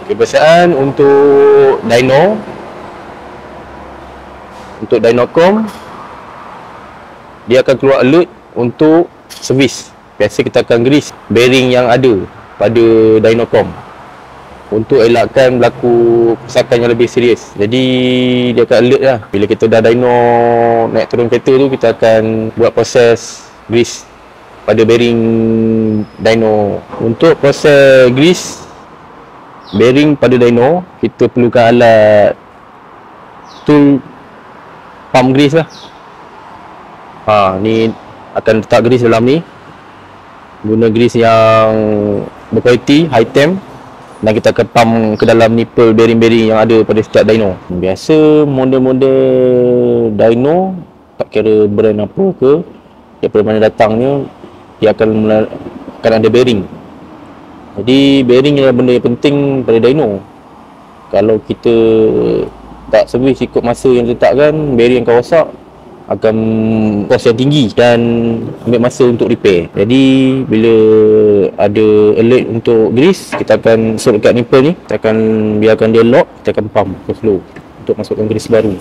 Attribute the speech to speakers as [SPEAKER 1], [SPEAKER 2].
[SPEAKER 1] Kebiasaan untuk dyno, untuk dynocom, dia akan keluar alert untuk servis. Biasa kita akan grease bearing yang ada pada dynocom untuk elakkan berlaku kerosakan yang lebih serius. Jadi dia akan alert lah. Bila kita dah dyno naik turun kereta tu, kita akan buat proses grease pada bearing dyno. Untuk proses grease bearing pada dyno, kita perlukan alat tool pump grease lah. Ni akan letak grease dalam ni. Guna grease yang berkualiti, high temp, dan kita akan pump ke dalam nipple bearing-bearing yang ada pada setiap dyno. Biasa model-model dyno, tak kira brand apa ke, daripada mana datangnya, dia akan ada bearing. Jadi bearing adalah benda yang penting pada dyno. Kalau kita tak servis ikut masa yang diletakkan, bearing akan rosak, akan kos yang tinggi dan ambil masa untuk repair. Jadi bila ada alert untuk grease, kita akan sort dekat nipple ni, kita akan biarkan dia lock, kita akan pump ke flow untuk masukkan grease baru.